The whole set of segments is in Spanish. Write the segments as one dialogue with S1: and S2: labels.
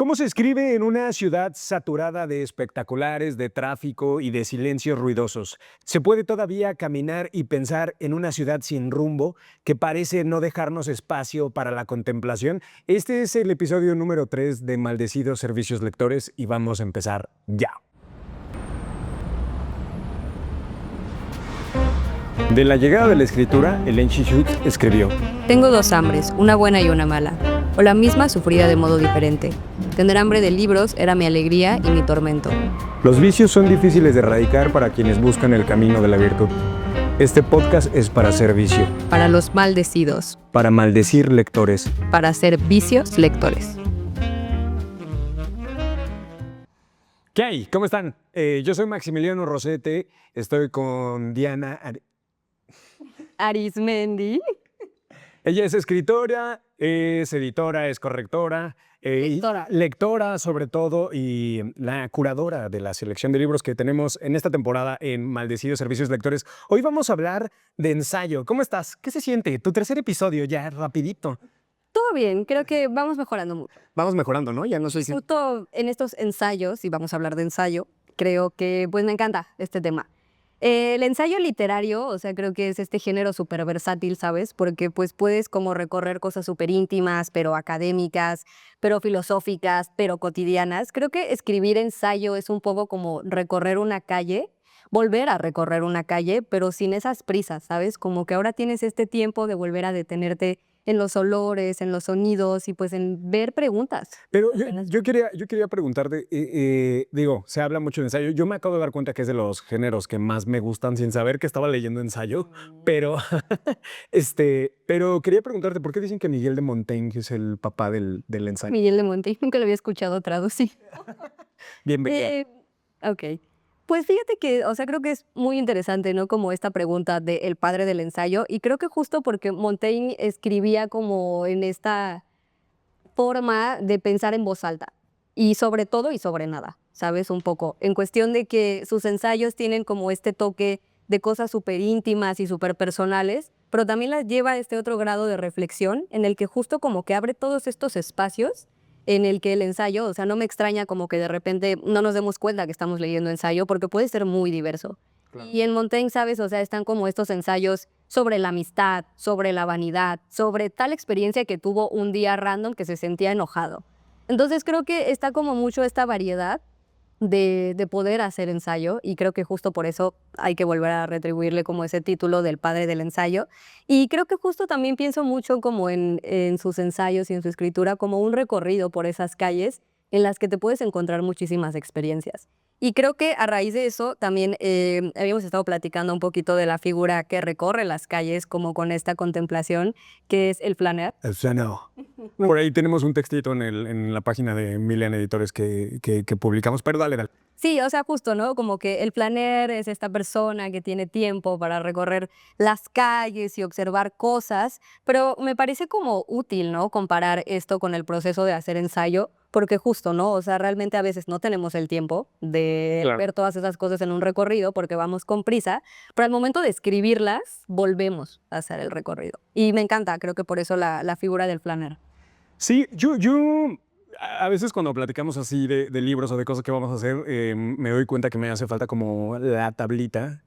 S1: ¿Cómo se escribe en una ciudad saturada de espectaculares, de tráfico y de silencios ruidosos? ¿Se puede todavía caminar y pensar en una ciudad sin rumbo que parece no dejarnos espacio para la contemplación? Este es el episodio número 3 de Maldecidos Servicios Lectores y vamos a empezar ya. De la llegada de la escritura, Elaine Shishoot escribió:
S2: Tengo dos hambres, una buena y una mala, o la misma sufrida de modo diferente. Tener hambre de libros era mi alegría y mi tormento.
S1: Los vicios son difíciles de erradicar para quienes buscan el camino de la virtud. Este podcast es para ser vicio,
S2: Para los maldecidos,
S1: para maldecir lectores.
S2: para ser vicios lectores.
S1: ¿Qué hay? ¿Cómo están? Yo soy Maximiliano Rosete, estoy con Diana.
S2: Arismendi.
S1: Ella es escritora, es editora, es correctora, lectora sobre todo y la curadora de la selección de libros que tenemos en esta temporada en Maldecidos Servicios Lectores. Hoy vamos a hablar de ensayo. ¿Cómo estás? ¿Qué se siente? Tu tercer episodio ya, rapidito.
S2: Todo bien, creo que vamos mejorando mucho.
S1: Vamos mejorando, ¿no? Ya no soy...
S2: Justo en estos ensayos, y vamos a hablar de ensayo, creo que pues me encanta este tema. El ensayo literario, o sea, creo que es este género súper versátil, ¿sabes? Porque pues puedes como recorrer cosas súper íntimas, pero académicas, pero filosóficas, pero cotidianas. Creo que escribir ensayo es un poco como recorrer una calle, volver a recorrer una calle, pero sin esas prisas, ¿sabes? Como que ahora tienes este tiempo de volver a detenerte en los olores, en los sonidos y pues en ver preguntas.
S1: Pero yo quería preguntarte, digo, se habla mucho de ensayo. Yo me acabo de dar cuenta que es de los géneros que más me gustan sin saber que estaba leyendo ensayo, pero, pero quería preguntarte, ¿por qué dicen que Miguel de Montaigne es el papá del ensayo?
S2: Miguel de Montaigne, nunca lo había escuchado traducir.
S1: Bienvenido.
S2: Ok. Pues fíjate que, o sea, creo que es muy interesante, ¿no? Como esta pregunta de el padre del ensayo. Y creo que justo porque Montaigne escribía como en esta forma de pensar en voz alta. Y sobre todo y sobre nada, ¿sabes? Un poco. En cuestión de que sus ensayos tienen como este toque de cosas súper íntimas y súper personales, pero también las lleva a este otro grado de reflexión en el que justo como que abre todos estos espacios en el que el ensayo, o sea, no me extraña como que de repente no nos demos cuenta que estamos leyendo ensayo porque puede ser muy diverso.
S1: Claro.
S2: Y en Montaigne, ¿sabes? O sea, están como estos ensayos sobre la amistad, sobre la vanidad, sobre tal experiencia que tuvo un día random que se sentía enojado. Entonces creo que está como mucho esta variedad de poder hacer ensayo y creo que justo por eso hay que volver a retribuirle como ese título del padre del ensayo. Y creo que justo también pienso mucho como en sus ensayos y en su escritura como un recorrido por esas calles en las que te puedes encontrar muchísimas experiencias. Y creo que a raíz de eso también habíamos estado platicando un poquito de la figura que recorre las calles como con esta contemplación que es el flaner.
S1: O sea, no. Por ahí tenemos un textito en la página de Milian Editores que publicamos, pero dale.
S2: Sí, o sea, justo, ¿no? Como que el flaner es esta persona que tiene tiempo para recorrer las calles y observar cosas, pero me parece como útil, ¿no? Comparar esto con el proceso de hacer ensayo, porque justo, ¿no? O sea, realmente a veces no tenemos el tiempo de
S1: Claro.
S2: ver todas esas cosas en un recorrido porque vamos con prisa, pero al momento de escribirlas, volvemos a hacer el recorrido. Y me encanta, creo que por eso la figura del flaner.
S1: Sí, yo a veces cuando platicamos así de libros o de cosas que vamos a hacer, me doy cuenta que me hace falta como la tablita,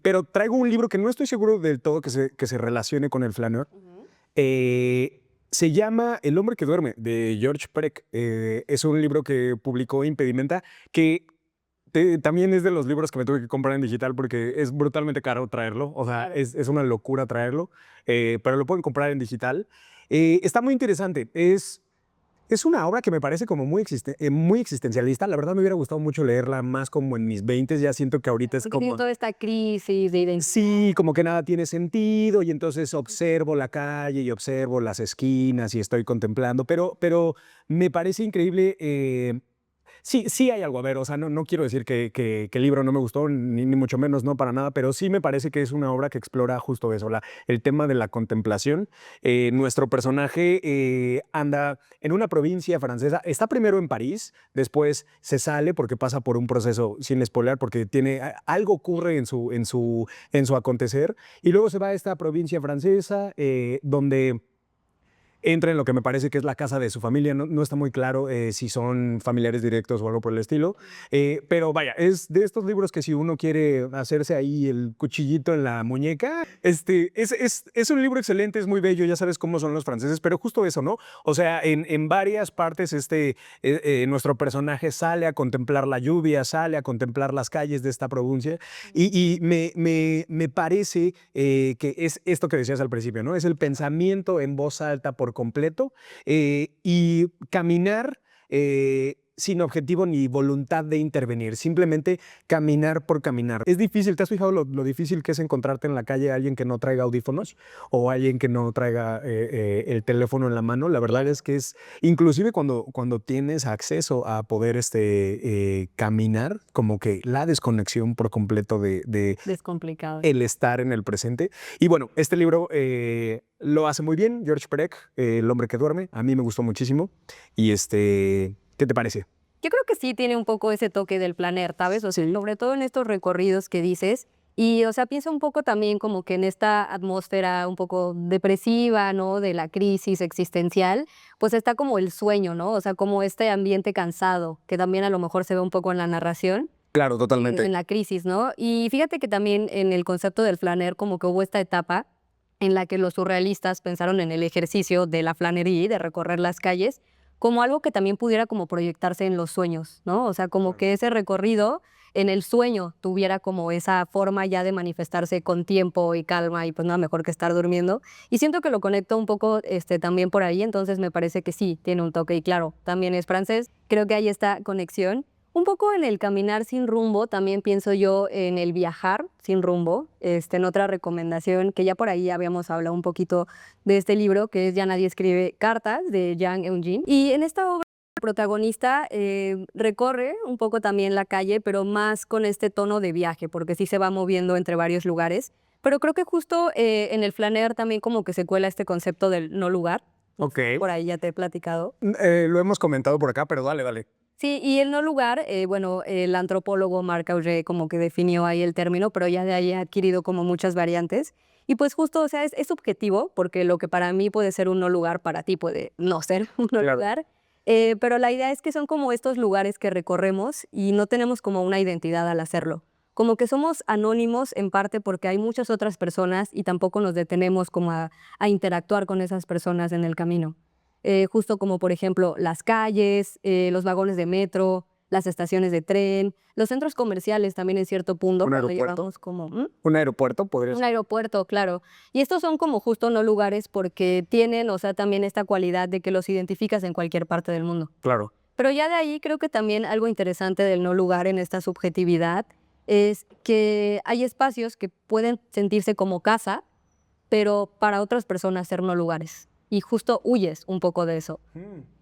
S1: pero traigo un libro que no estoy seguro del todo que se relacione con el flaneur. Se llama El hombre que duerme, de George Perec. Es un libro que publicó Impedimenta, que también es de los libros que me tuve que comprar en digital porque es brutalmente caro traerlo. O sea, es una locura traerlo, pero lo pueden comprar en digital. Está muy interesante. Es una obra que me parece como muy existencialista. La verdad me hubiera gustado mucho leerla más como en mis 20s. Ya siento que ahorita es
S2: Porque
S1: como...
S2: tiene toda esta crisis de identidad.
S1: Sí, como que nada tiene sentido y entonces observo la calle y observo las esquinas y estoy contemplando, pero me parece increíble. Sí hay algo, a ver, o sea, no quiero decir que el libro no me gustó, ni mucho menos, no para nada, pero sí me parece que es una obra que explora justo eso, el tema de la contemplación. Nuestro personaje anda en una provincia francesa, está primero en París, después se sale porque pasa por un proceso, sin spoiler, porque algo ocurre en su acontecer, y luego se va a esta provincia francesa donde entra en lo que me parece que es la casa de su familia. No está muy claro si son familiares directos o algo por el estilo. Pero vaya, es de estos libros que si uno quiere hacerse ahí el cuchillito en la muñeca, es un libro excelente, es muy bello, ya sabes cómo son los franceses, pero justo eso, ¿no? O sea, en varias partes nuestro personaje sale a contemplar la lluvia, sale a contemplar las calles de esta provincia y me parece que es esto que decías al principio, ¿no? Es el pensamiento en voz alta por completo y caminar sin objetivo ni voluntad de intervenir, simplemente caminar por caminar. Es difícil, ¿te has fijado lo difícil que es encontrarte en la calle a alguien que no traiga audífonos o alguien que no traiga el teléfono en la mano? La verdad es que es, inclusive cuando tienes acceso a poder caminar, como que la desconexión por completo de
S2: Descomplicado.
S1: el estar en el presente. Y bueno, este libro lo hace muy bien, George Perec, El hombre que duerme. A mí me gustó muchísimo. Y ¿qué te parece?
S2: Yo creo que sí tiene un poco ese toque del planer, ¿sabes? O sea, sobre todo en estos recorridos que dices. Y, o sea, pienso un poco también como que en esta atmósfera un poco depresiva, ¿no? De la crisis existencial, pues está como el sueño, ¿no? O sea, como este ambiente cansado, que también a lo mejor se ve un poco en la narración.
S1: Claro, totalmente.
S2: En la crisis, ¿no? Y fíjate que también en el concepto del flaner como que hubo esta etapa en la que los surrealistas pensaron en el ejercicio de la flanería, de recorrer las calles, como algo que también pudiera como proyectarse en los sueños, ¿no? O sea, como que ese recorrido en el sueño tuviera como esa forma ya de manifestarse con tiempo y calma y pues nada mejor que estar durmiendo. Y siento que lo conecto un poco también por ahí, entonces me parece que sí, tiene un toque y claro, también es francés, creo que hay esta conexión. Un poco en el caminar sin rumbo, también pienso yo en el viajar sin rumbo, en otra recomendación que ya por ahí habíamos hablado un poquito de este libro, que es Ya nadie escribe cartas, de Yang Eun-jin. Y en esta obra el protagonista recorre un poco también la calle, pero más con este tono de viaje, porque sí se va moviendo entre varios lugares. Pero creo que justo en el flaner también como que se cuela este concepto del no lugar.
S1: Ok.
S2: Por ahí ya te he platicado.
S1: Lo hemos comentado por acá, pero dale, dale.
S2: Sí, y el no lugar, bueno, el antropólogo Marc Aurèle como que definió ahí el término, pero ya de ahí ha adquirido como muchas variantes. Y pues justo, o sea, es subjetivo, porque lo que para mí puede ser un no lugar, para ti puede no ser un no
S1: Claro.
S2: lugar. Pero la idea es que son como estos lugares que recorremos y no tenemos como una identidad al hacerlo. Como que somos anónimos en parte porque hay muchas otras personas y tampoco nos detenemos como a interactuar con esas personas en el camino. Justo como por ejemplo las calles, los vagones de metro, las estaciones de tren, los centros comerciales también en cierto punto.
S1: ¿Un
S2: cuando
S1: aeropuerto?
S2: llegamos como,
S1: ¿Un aeropuerto podría
S2: un
S1: ser?
S2: aeropuerto, claro. Y estos son como justo no lugares porque tienen, o sea, también esta cualidad de que los identificas en cualquier parte del mundo.
S1: Claro.
S2: Pero ya de ahí creo que también algo interesante del no lugar en esta subjetividad es que hay espacios que pueden sentirse como casa, pero para otras personas ser no lugares. Y justo huyes un poco de eso.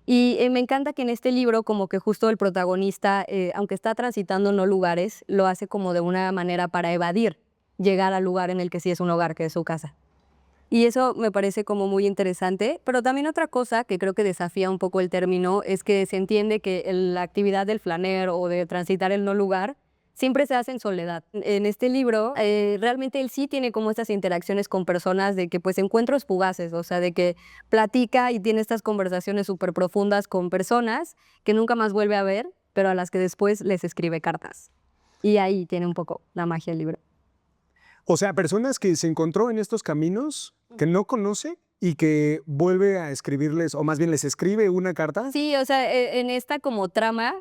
S2: Y me encanta que en este libro como que justo el protagonista, aunque está transitando no lugares, lo hace como de una manera para evadir llegar al lugar en el que sí es un hogar, que es su casa. Y eso me parece como muy interesante, pero también otra cosa que creo que desafía un poco el término es que se entiende que la actividad del flaner o de transitar el no lugar siempre se hace en soledad. En este libro, realmente él sí tiene como estas interacciones con personas de que pues encuentros fugaces, o sea, de que platica y tiene estas conversaciones súper profundas con personas que nunca más vuelve a ver, pero a las que después les escribe cartas. Y ahí tiene un poco la magia del libro.
S1: O sea, personas que se encontró en estos caminos que no conoce y que vuelve a escribirles, o más bien les escribe una carta.
S2: Sí, o sea, en esta como trama,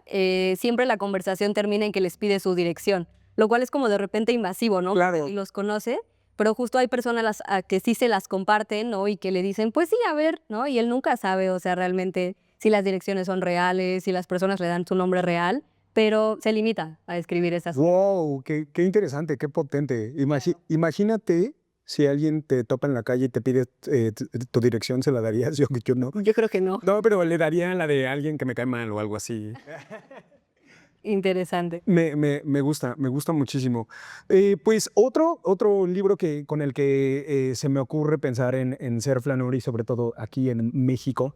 S2: siempre la conversación termina en que les pide su dirección, lo cual es como de repente invasivo, ¿no?
S1: Claro.
S2: Y los conoce, pero justo hay personas a que sí se las comparten, ¿no? Y que le dicen, pues sí, a ver, ¿no? Y él nunca sabe, o sea, realmente si las direcciones son reales, si las personas le dan su nombre real, pero se limita a escribir esas.
S1: Wow, qué interesante, qué potente. Imagínate si alguien te topa en la calle y te pide tu dirección, ¿se la darías? Yo no.
S2: Yo creo que no.
S1: No, pero le daría la de alguien que me cae mal o algo así.
S2: Interesante.
S1: Me gusta muchísimo. Pues otro libro con el que se me ocurre pensar en ser flaneur y sobre todo aquí en México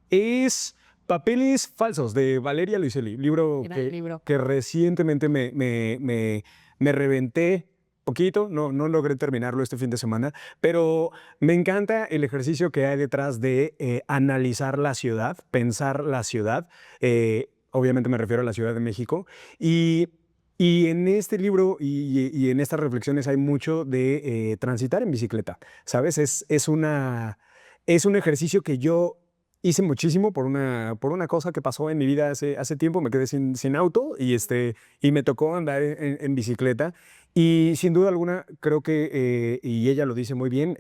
S1: es Papeles falsos de Valeria Luiselli, libro
S2: Gran libro.
S1: que recientemente me reventé poquito, no logré terminarlo este fin de semana, pero me encanta el ejercicio que hay detrás de analizar la ciudad, pensar la ciudad. Obviamente me refiero a la Ciudad de México. Y en este libro y en estas reflexiones hay mucho de transitar en bicicleta, ¿sabes? Es un ejercicio que yo hice muchísimo por una cosa que pasó en mi vida hace tiempo. Me quedé sin auto y me tocó andar en bicicleta. Y sin duda alguna, creo que, y ella lo dice muy bien,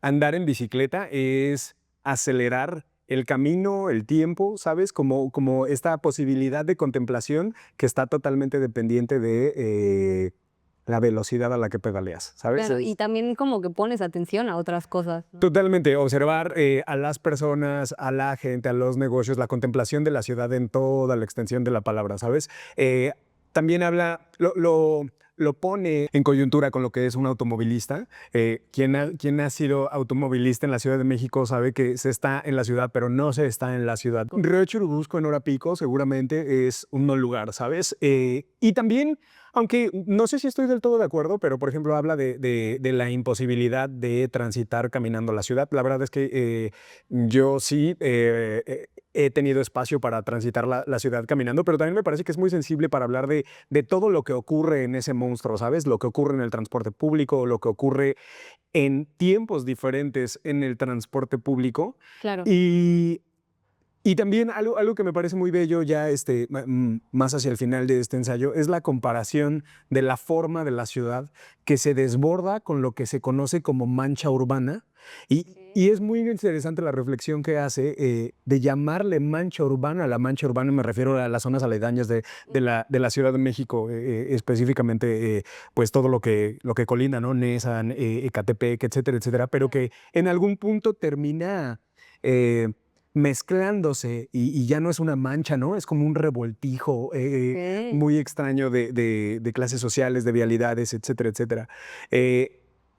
S1: andar en bicicleta es acelerar el camino, el tiempo, ¿sabes? Como esta posibilidad de contemplación que está totalmente dependiente de la velocidad a la que pedaleas, ¿sabes?
S2: Claro, y también como que pones atención a otras cosas, ¿no?
S1: Totalmente, observar a las personas, a la gente, a los negocios, la contemplación de la ciudad en toda la extensión de la palabra, ¿sabes? También habla, lo pone en coyuntura con lo que es un automovilista. Quien ha sido automovilista en la Ciudad de México sabe que se está en la ciudad, pero no se está en la ciudad. Río Churubusco en hora pico seguramente es un no lugar, ¿sabes? Y también, aunque no sé si estoy del todo de acuerdo, pero por ejemplo habla de la imposibilidad de transitar caminando la ciudad. La verdad es que yo sí he tenido espacio para transitar la ciudad caminando, pero también me parece que es muy sensible para hablar de todo lo que ocurre en ese monstruo, ¿sabes? Lo que ocurre en el transporte público, lo que ocurre en tiempos diferentes en el transporte público.
S2: Claro.
S1: Y también algo que me parece muy bello ya más hacia el final de este ensayo es la comparación de la forma de la ciudad que se desborda con lo que se conoce como mancha urbana. Y es muy interesante la reflexión que hace de llamarle mancha urbana. A la mancha urbana me refiero a las zonas aledañas de la Ciudad de México, específicamente pues todo lo que colinda, ¿no? Nesan, Ecatepec, etcétera, etcétera, pero que en algún punto termina mezclándose y ya no es una mancha, ¿no? Es como un revoltijo muy extraño de clases sociales, de vialidades, etcétera, etcétera.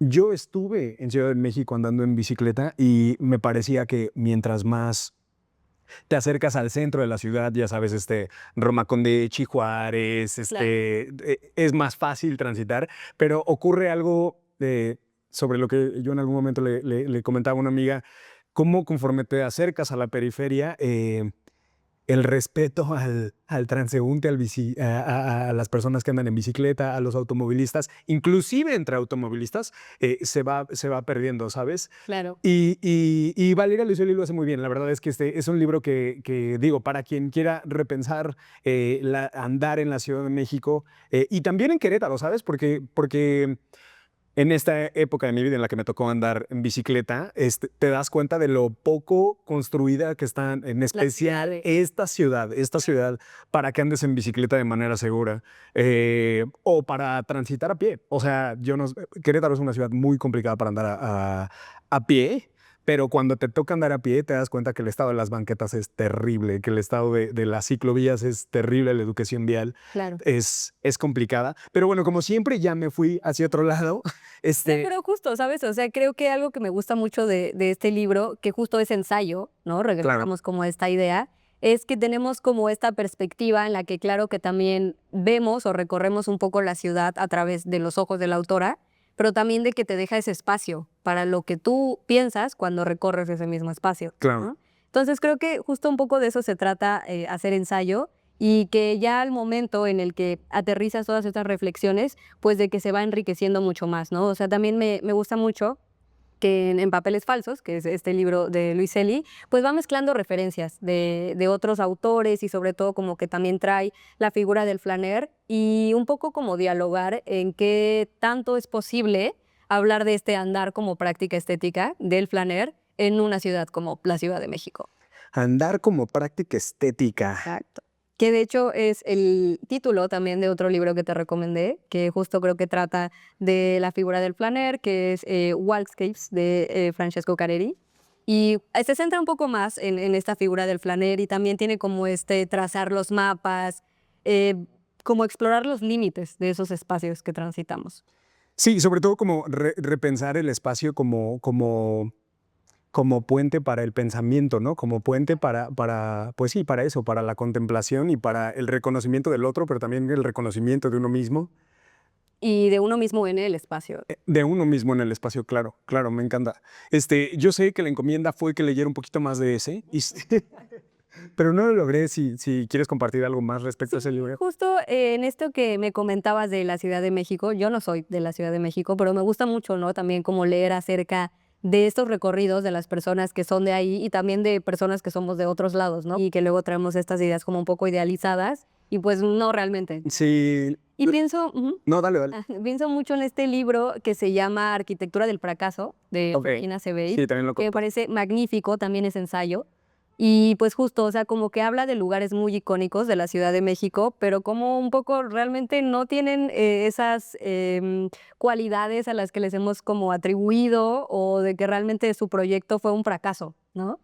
S1: Yo estuve en Ciudad de México andando en bicicleta y me parecía que mientras más te acercas al centro de la ciudad, ya sabes, Roma Condé, Juárez,
S2: Claro.
S1: es más fácil transitar, pero ocurre algo sobre lo que yo en algún momento le comentaba a una amiga, cómo conforme te acercas a la periferia, el respeto al transeúnte, a las personas que andan en bicicleta, a los automovilistas, inclusive entre automovilistas, se va perdiendo, ¿sabes?
S2: Claro.
S1: Y Valeria Luiselli lo hace muy bien. La verdad es que este es un libro que digo, para quien quiera repensar andar en la Ciudad de México y también en Querétaro, ¿sabes? Porque en esta época de mi vida en la que me tocó andar en bicicleta, te das cuenta de lo poco construida que está, en especial esta ciudad, para que andes en bicicleta de manera segura o para transitar a pie. O sea, Querétaro es una ciudad muy complicada para andar a pie. Pero cuando te toca andar a pie, te das cuenta que el estado de las banquetas es terrible, que el estado de las ciclovías es terrible, la educación vial
S2: Claro.
S1: es complicada. Pero bueno, como siempre, ya me fui hacia otro lado.
S2: Sí, pero justo, ¿sabes? O sea, creo que algo que me gusta mucho de este libro, que justo es ensayo, ¿no? Regresamos como a esta idea, es que tenemos como esta perspectiva en la que claro que también vemos o recorremos un poco la ciudad a través de los ojos de la autora, pero también de que te deja ese espacio para lo que tú piensas cuando recorres ese mismo espacio,
S1: Claro.
S2: ¿no? Entonces creo que justo un poco de eso se trata hacer ensayo y que ya al momento en el que aterrizas todas estas reflexiones, pues de que se va enriqueciendo mucho más, ¿no? O sea, también me gusta mucho que en Papeles Falsos, que es este libro de Luiselli, pues va mezclando referencias de otros autores y sobre todo como que también trae la figura del flaner y un poco como dialogar en qué tanto es posible hablar de este andar como práctica estética del flaner en una ciudad como la Ciudad de México.
S1: Andar como práctica estética.
S2: Exacto. Que de hecho es el título también de otro libro que te recomendé, que justo creo que trata de la figura del flaner, que es Walkscapes de Francesco Careri. Y se centra un poco más en esta figura del flaner y también tiene como trazar los mapas, como explorar los límites de esos espacios que transitamos.
S1: Sí, sobre todo como repensar el espacio como puente para el pensamiento, ¿no? Como puente pues sí, para eso, para la contemplación y para el reconocimiento del otro, pero también el reconocimiento de uno mismo.
S2: y de uno mismo en el espacio.
S1: De uno mismo en el espacio, claro, claro, me encanta. Yo sé que la encomienda fue que leyera un poquito más de ese, pero no lo logré. Si quieres compartir algo más respecto a ese libro.
S2: Justo en esto que me comentabas de la Ciudad de México, yo no soy de la Ciudad de México, pero me gusta mucho, ¿no? También como leer acerca de estos recorridos de las personas que son de ahí y también de personas que somos de otros lados, ¿no? Y que luego traemos estas ideas como un poco idealizadas y pues no realmente.
S1: Sí.
S2: Y pienso,
S1: No, dale, dale.
S2: pienso mucho en este libro que se llama Arquitectura del Fracaso, de
S1: Ok.
S2: Georgina Sebeit,
S1: Sí, también lo
S2: que me
S1: conozco.
S2: parece magnífico, también es ensayo. Y pues justo, o sea, como que habla de lugares muy icónicos de la Ciudad de México, pero como un poco realmente no tienen esas cualidades a las que les hemos como atribuido o de que realmente su proyecto fue un fracaso, ¿no?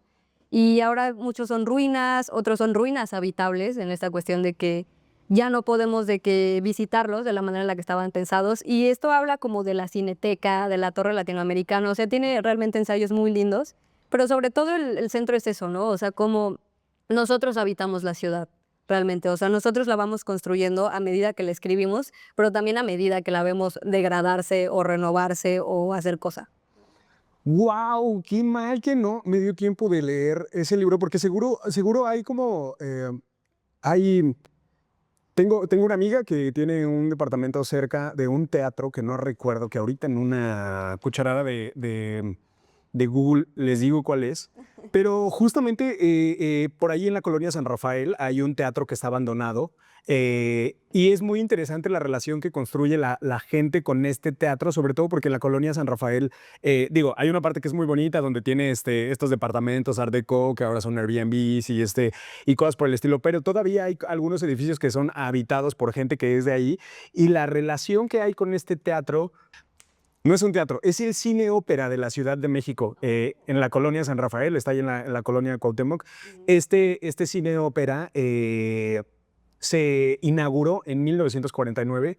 S2: Y ahora muchos son ruinas, otros son ruinas habitables en esta cuestión de que ya no podemos de que visitarlos de la manera en la que estaban pensados. Y esto habla como de la Cineteca, de la Torre Latinoamericana, o sea, tiene realmente ensayos muy lindos, pero sobre todo el centro es eso, ¿no? O sea, como nosotros habitamos la ciudad, realmente. O sea, nosotros la vamos construyendo a medida que la escribimos, pero también a medida que la vemos degradarse o renovarse o hacer cosa.
S1: ¡Wow! Qué mal que no me dio tiempo de leer ese libro, porque seguro hay como, hay, tengo una amiga que tiene un departamento cerca de un teatro que no recuerdo, que ahorita en una cucharada de Google les digo cuál es, pero justamente por ahí en la colonia San Rafael hay un teatro que está abandonado. Y es muy interesante la relación que construye la gente con este teatro, sobre todo porque en la colonia San Rafael, digo, hay una parte que es muy bonita donde tiene estos departamentos Art Deco que ahora son Airbnbs y cosas por el estilo, pero todavía hay algunos edificios que son habitados por gente que es de ahí, y la relación que hay con este teatro no es un teatro, es el cine ópera de la Ciudad de México, en la colonia San Rafael, está ahí en la colonia Cuauhtémoc. Este cine ópera se inauguró en 1949,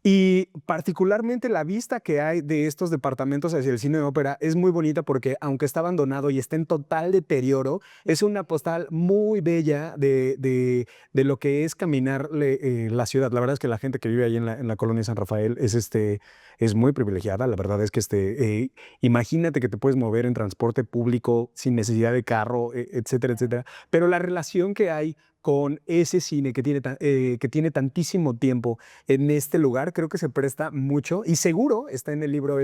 S1: y particularmente la vista que hay de estos departamentos hacia el cine de ópera es muy bonita porque aunque está abandonado y está en total deterioro, es una postal muy bella de lo que es caminar la ciudad. La verdad es que la gente que vive ahí en la colonia San Rafael es muy privilegiada. La verdad es que imagínate que te puedes mover en transporte público sin necesidad de carro, etcétera, etcétera. Pero la relación que hay con ese cine que tiene tantísimo tiempo en este lugar, creo que se presta mucho, y seguro está en el libro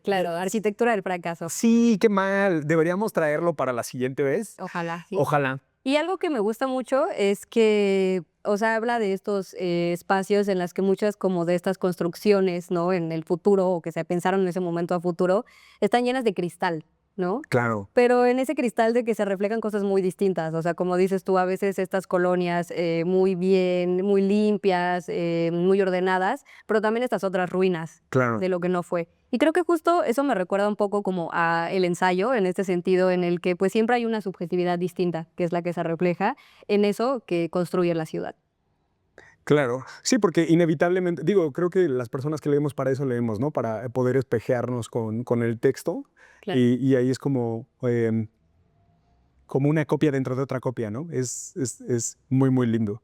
S2: Claro, Arquitectura del Fracaso.
S1: Sí, qué mal, deberíamos traerlo para la siguiente vez.
S2: Ojalá, sí.
S1: Ojalá.
S2: Y algo que me gusta mucho es que, o sea, habla de estos espacios en las que muchas como de estas construcciones, ¿no? En el futuro o que se pensaron en ese momento a futuro, están llenas de cristal, ¿no?
S1: Claro.
S2: Pero en ese cristal de que se reflejan cosas muy distintas, o sea, como dices tú, a veces estas colonias muy bien, muy limpias, muy ordenadas, pero también estas otras ruinas
S1: Claro.
S2: de lo que no fue. Y creo que justo eso me recuerda un poco como a el ensayo, en este sentido en el que pues siempre hay una subjetividad distinta, que es la que se refleja en eso que construye la ciudad.
S1: Claro, sí, porque inevitablemente, digo, creo que las personas que leemos para eso leemos, ¿no? Para poder espejearnos con el texto,
S2: Claro.
S1: y ahí es como una copia dentro de otra copia, ¿no? Es muy, muy lindo.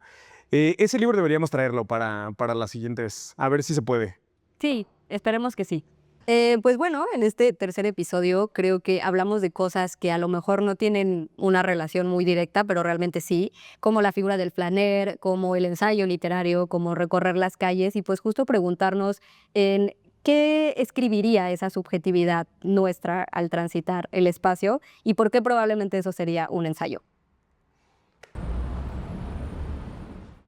S1: Ese libro deberíamos traerlo para las siguientes, a ver si se puede.
S2: Sí, esperemos que sí. Pues bueno, en este tercer episodio creo que hablamos de cosas que a lo mejor no tienen una relación muy directa, pero realmente sí, como la figura del flaner, como el ensayo literario, como recorrer las calles y pues justo preguntarnos en qué escribiría esa subjetividad nuestra al transitar el espacio y por qué probablemente eso sería un ensayo.